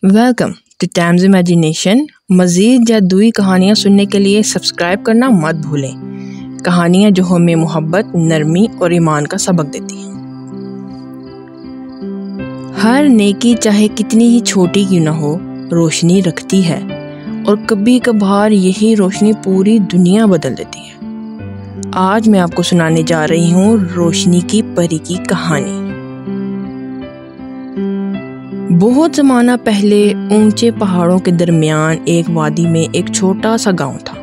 Welcome to Times imagination. مزید جادوئی کہانیاں سننے کے لیے سبسکرائب کرنا مت بھولیں۔ کہانیاں جو ہمیں محبت، نرمی اور ایمان کا سبق دیتی ہیں۔ ہر نیکی چاہے کتنی ہی چھوٹی کیوں نہ ہو، روشنی رکھتی ہے، اور کبھی کبھار یہی روشنی پوری دنیا بدل دیتی ہے۔ آج میں آپ کو سنانے جا رہی ہوں روشنی کی پری کی کہانی۔ بہت زمانہ پہلے اونچے پہاڑوں کے درمیان ایک وادی میں ایک چھوٹا سا گاؤں تھا۔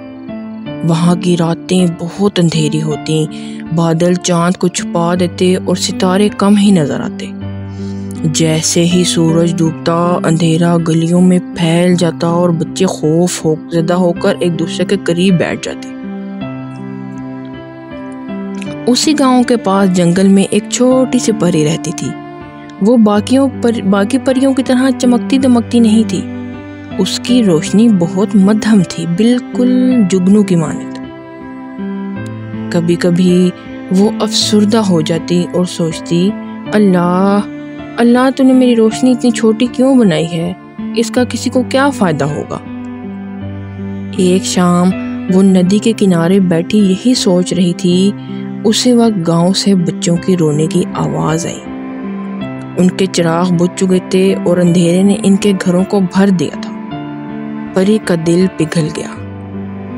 وہاں کی راتیں بہت اندھیری ہوتی، بادل چاند کو چھپا دیتے اور ستارے کم ہی نظر آتے۔ جیسے ہی سورج ڈوبتا، اندھیرا گلیوں میں پھیل جاتا اور بچے خوف زدہ ہو کر ایک دوسرے کے قریب بیٹھ جاتے۔ اسی گاؤں کے پاس جنگل میں ایک چھوٹی سی پری رہتی تھی۔ وہ باقی پریوں کی طرح چمکتی دمکتی نہیں تھی۔ اس کی روشنی بہت مدھم تھی، بالکل جگنو کی مانند۔ کبھی کبھی وہ افسردہ ہو جاتی اور سوچتی، اللہ تو نے میری روشنی اتنی چھوٹی کیوں بنائی ہے؟ اس کا کسی کو کیا فائدہ ہوگا؟ ایک شام وہ ندی کے کنارے بیٹھی یہی سوچ رہی تھی، اسی وقت گاؤں سے بچوں کی رونے کی آواز آئی۔ ان کے چراغ بجھ چکے تھے اور اندھیرے نے ان کے گھروں کو بھر دیا تھا۔ پری کا دل پگھل گیا۔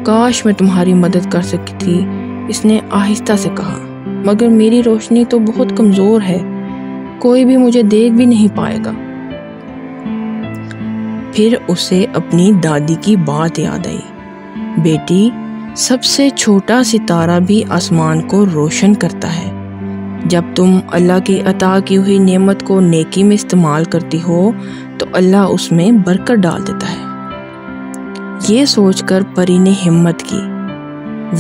کاش میں تمہاری مدد کر سکی تھی، اس نے آہستہ سے کہا، مگر میری روشنی تو بہت کمزور ہے، کوئی بھی مجھے دیکھ بھی نہیں پائے گا۔ پھر اسے اپنی دادی کی بات یاد آئی، بیٹی، سب سے چھوٹا ستارہ بھی آسمان کو روشن کرتا ہے۔ جب تم اللہ کی عطا کی ہوئی نعمت کو نیکی میں استعمال کرتی ہو تو اللہ اس میں برکت ڈال دیتا ہے۔ یہ سوچ کر پری نے ہمت کی،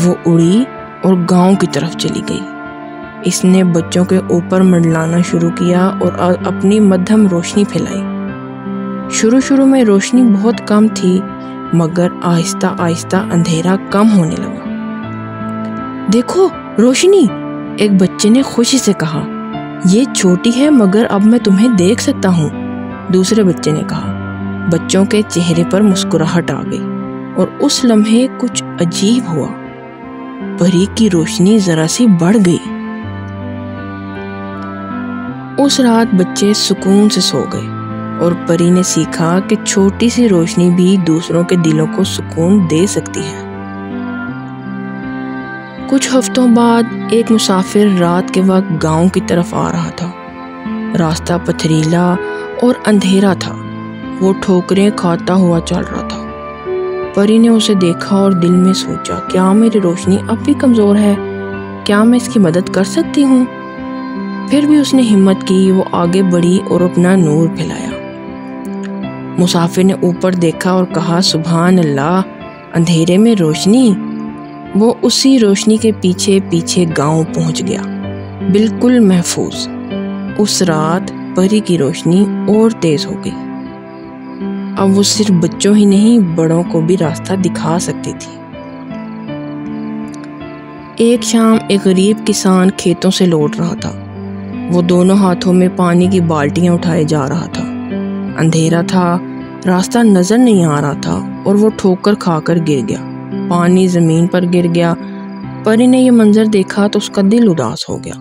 وہ اڑی اور گاؤں کی طرف چلی گئی۔ اس نے بچوں کے اوپر منڈلانا شروع کیا اور اپنی مدھم روشنی پھیلائی۔ شروع میں روشنی بہت کم تھی، مگر آہستہ آہستہ اندھیرا کم ہونے لگا۔ دیکھو روشنی، ایک بچے نے خوشی سے کہا، یہ چھوٹی ہے مگر اب میں تمہیں دیکھ سکتا ہوں۔ دوسرے بچے نے کہا۔ بچوں کے چہرے پر مسکراہٹ آ گئی اور اس لمحے کچھ عجیب ہوا، پری کی روشنی ذرا سی بڑھ گئی۔ اس رات بچے سکون سے سو گئے اور پری نے سیکھا کہ چھوٹی سی روشنی بھی دوسروں کے دلوں کو سکون دے سکتی ہے۔ کچھ ہفتوں بعد ایک مسافر رات کے وقت گاؤں کی طرف آ رہا تھا۔ راستہ پتھریلا اور اندھیرا تھا، وہ ٹھوکریں کھاتا ہوا چل رہا تھا۔ پری نے اسے دیکھا اور دل میں سوچا، کیا میری روشنی اب بھی کمزور ہے؟ کیا میں اس کی مدد کر سکتی ہوں؟ پھر بھی اس نے ہمت کی، وہ آگے بڑھی اور اپنا نور پھیلایا۔ مسافر نے اوپر دیکھا اور کہا، سبحان اللہ، اندھیرے میں روشنی۔ وہ اسی روشنی کے پیچھے پیچھے گاؤں پہنچ گیا، بالکل محفوظ۔ اس رات پری کی روشنی اور تیز ہو گئی۔ اب وہ صرف بچوں ہی نہیں، بڑوں کو بھی راستہ دکھا سکتی تھی۔ ایک شام ایک غریب کسان کھیتوں سے لوٹ رہا تھا۔ وہ دونوں ہاتھوں میں پانی کی بالٹیاں اٹھائے جا رہا تھا۔ اندھیرا تھا، راستہ نظر نہیں آ رہا تھا اور وہ ٹھوکر کھا کر گر گیا، پانی زمین پر گر گیا۔ پری نے یہ منظر دیکھا تو اس کا دل اداس ہو گیا۔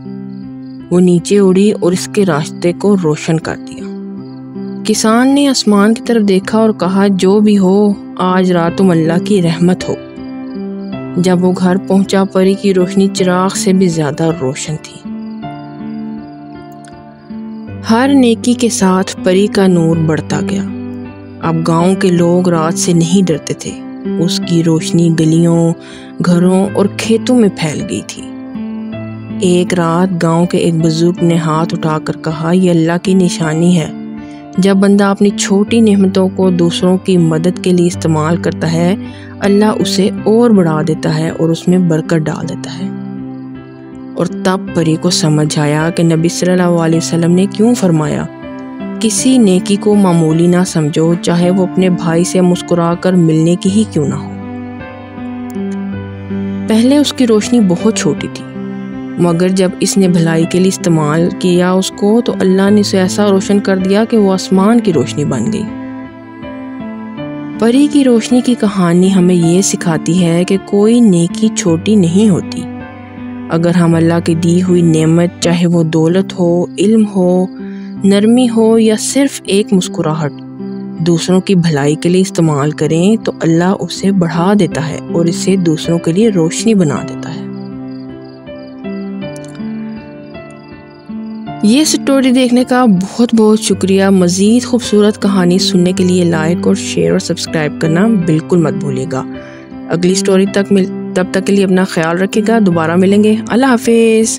وہ نیچے اڑی اور اس کے راستے کو روشن کر دیا۔ کسان نے آسمان کی طرف دیکھا اور کہا، جو بھی ہو، آج رات تم اللہ کی رحمت ہو۔ جب وہ گھر پہنچا، پری کی روشنی چراغ سے بھی زیادہ روشن تھی۔ ہر نیکی کے ساتھ پری کا نور بڑھتا گیا۔ اب گاؤں کے لوگ رات سے نہیں ڈرتے تھے۔ اس کی روشنی گلیوں، گھروں اور کھیتوں میں پھیل گئی تھی۔ ایک رات گاؤں کے ایک بزرگ نے ہاتھ اٹھا کر کہا، یہ اللہ کی نشانی ہے، جب بندہ اپنی چھوٹی نعمتوں کو دوسروں کی مدد کے لیے استعمال کرتا ہے، اللہ اسے اور بڑھا دیتا ہے اور اس میں برکت ڈال دیتا ہے۔ اور تب پری کو سمجھ آیا کہ نبی صلی اللہ علیہ وسلم نے کیوں فرمایا، کسی نیکی کو معمولی نہ سمجھو، چاہے وہ اپنے بھائی سے مسکرا کر ملنے کی ہی کیوں نہ ہو۔ پہلے اس کی روشنی بہت چھوٹی تھی، مگر جب اس نے بھلائی کے لیے استعمال کیا اس کو، تو اللہ نے اسے ایسا روشن کر دیا کہ وہ آسمان کی روشنی بن گئی۔ پری کی روشنی کی کہانی ہمیں یہ سکھاتی ہے کہ کوئی نیکی چھوٹی نہیں ہوتی۔ اگر ہم اللہ کی دی ہوئی نعمت، چاہے وہ دولت ہو، علم ہو، نرمی ہو یا صرف ایک مسکراہٹ، دوسروں کی بھلائی کے لیے استعمال کریں تو اللہ اسے بڑھا دیتا ہے اور اسے دوسروں کے لیے روشنی بنا دیتا ہے۔ یہ سٹوری دیکھنے کا بہت بہت شکریہ۔ مزید خوبصورت کہانی سننے کے لیے لائک اور شیئر اور سبسکرائب کرنا بالکل مت بھولیے گا۔ اگلی سٹوری تب تک کے لیے اپنا خیال رکھیے گا۔ دوبارہ ملیں گے۔ اللہ حافظ۔